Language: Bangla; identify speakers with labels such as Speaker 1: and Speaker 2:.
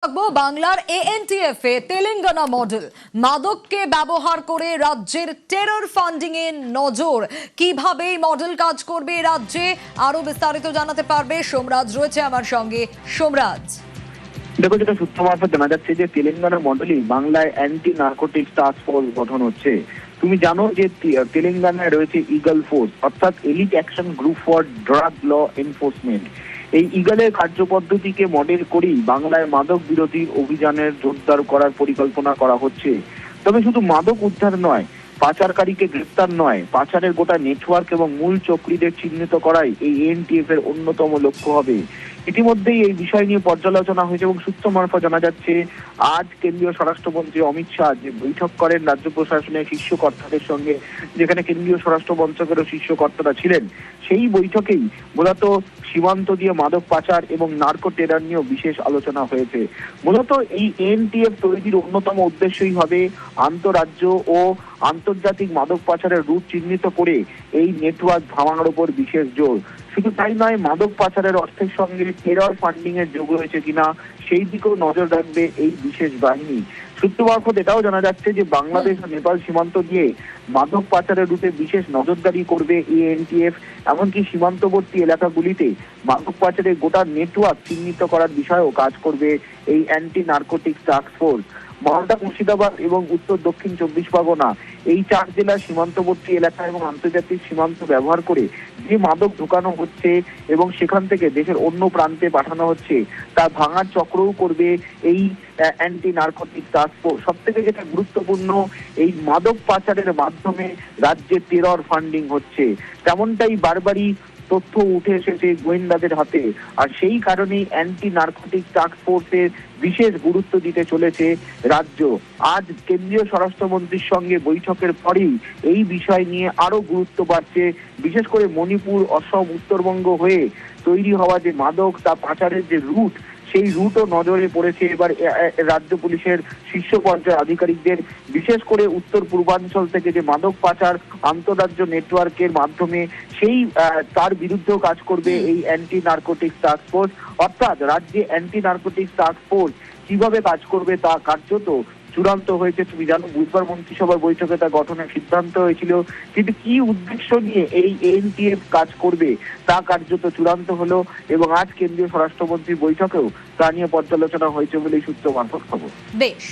Speaker 1: বাংলার এএনটিএফ এ তেলেঙ্গানা মডেল মাদককে ব্যবহার করে রাজ্যের টেরর ফান্ডিং এ নজর কিভাবে এই মডেল কাজ করবে রাজ্যে আরো বিস্তারিত জানাতে পারবে সোমরাজ রয়েছে আমার সঙ্গে। সোমরাজ,
Speaker 2: দেখো, যেটা সূত্র মারফত জানা যাচ্ছে যে তেলেঙ্গানা মডেলে বাংলায় অ্যান্টি নার্কোটিক্স টাস্ক ফোর্স গঠন হচ্ছে। তুমি জানো যে তেলেঙ্গানায় রয়েছে ইগল ফোর্স, অর্থাৎ elite action group for drug law enforcement. এই ইগলের কার্যপদ্ধতিকে মডেল করেই বাংলায় মাদক বিরোধী অভিযানের জোরদার করার পরিকল্পনা করা হচ্ছে। তবে শুধু মাদক উদ্ধার নয়, পাচারকারীকে গ্রেপ্তার নয়, পাচারের গোটা নেটওয়ার্ক এবং মূল চক্রীদের চিহ্নিত করাই এই এএনটিএফ এর অন্যতম লক্ষ্য হবে। ইতিমধ্যেই এই বিষয় নিয়ে পর্যালোচনা হয়েছে এবং সূত্র মারফত জানা যাচ্ছে আজ কেন্দ্রীয় স্বরাষ্ট্রমন্ত্রী অমিত শাহ যে বৈঠক করেন রাজ্য প্রশাসনের শীর্ষ কর্তাদের সঙ্গে, যেখানে কেন্দ্রীয় স্বরাষ্ট্র মন্ত্রকেরও শীর্ষ কর্তারা ছিলেন, সেই বৈঠকেই মূলত সীমান্ত দিয়ে মাদক পাচার এবং নার্কো টেরার নিয়েও বিশেষ আলোচনা হয়েছে। মূলত এই এএনটিএফ তৈরির অন্যতম উদ্দেশ্যই হবে আন্তঃরাজ্য ও আন্তর্জাতিক মাদক পাচারের রুট চিহ্নিত করে এই নেটওয়ার্ক ভাঙার উপর বিশেষ জোর। শুধু তাই নয়, মাদক পাচারের অর্থের সঙ্গে টেরর ফান্ডিং এর যোগ রয়েছে কিনা সেই দিকেও নজর রাখবে এই বিশেষ বাহিনী। সূত্র মারফত এটাও জানা যাচ্ছে যে বাংলাদেশ ও নেপাল সীমান্ত দিয়ে মাদক পাচারের রুটে বিশেষ নজরদারি করবে এএনটিএফ। এমনকি সীমান্তবর্তী এলাকাগুলিতে মাদক পাচারের গোটা নেটওয়ার্ক চিহ্নিত করার বিষয়েও কাজ করবে এই anti narcotics task force. Malda, Murshidabad এবং উত্তর দক্ষিণ 24 পরগনা এই 4 জেলার সীমান্তবর্তী এলাকা এবং আন্তর্জাতিক সীমান্ত ব্যবহার করে যে মাদক ঢোকানো হচ্ছে এবং সেখান থেকে দেশের অন্য প্রান্তে পাঠানো হচ্ছে তা ভাঙার চক্রও করবে এই অ্যান্টি নার্কোটিক টাস্ক ফোর্স। সব থেকে যেটা গুরুত্বপূর্ণ, এই মাদক পাচারের মাধ্যমে রাজ্যে টেরর ফান্ডিং হচ্ছে, তেমনটাই বারবারই তথ্য উঠে এসেছে গোয়েন্দাদের হাতে। আর সেই কারণেই অ্যান্টি নার্কোটিক টাস্ক ফোর্সের বিশেষ গুরুত্ব দিতে চলেছে রাজ্য। আজ কেন্দ্রীয় স্বরাষ্ট্রমন্ত্রীর সঙ্গে বৈঠকের পরেই এই বিষয় নিয়ে আরো গুরুত্ব বাড়ছে। বিশেষ করে মণিপুর, অসম, উত্তরবঙ্গ হয়ে তৈরি হওয়া যে মাদক তা পাচারের যে রুট, সেই রুটও নজরে পড়েছে এবার রাজ্য পুলিশের শীর্ষ পর্যায়ের আধিকারিকদের। বিশেষ করে উত্তর পূর্বাঞ্চল থেকে যে মাদক পাচার আন্তঃরাজ্য নেটওয়ার্কের মাধ্যমে সেই তার বিরুদ্ধেও কাজ করবে এই অ্যান্টি নার্কোটিক্স টাস্ক ফোর্স। অর্থাৎ রাজ্যে অ্যান্টি নার্কোটিক্স টাস্ক ফোর্স কিভাবে কাজ করবে তা কার্যত চূড়ান্ত হয়েছে। তুমি জানো, বুধবার মন্ত্রিসভার বৈঠকে তা গঠনের সিদ্ধান্ত হয়েছিল, কিন্তু কি উদ্দেশ্য নিয়ে এই এএনটিএফ কাজ করবে তা কার্যত চূড়ান্ত হলো এবং আজ কেন্দ্রীয় স্বরাষ্ট্রমন্ত্রীর বৈঠকেও তা নিয়ে পর্যালোচনা হয়েছে বলেই সূত্র মারফত খবর।
Speaker 1: বেশ।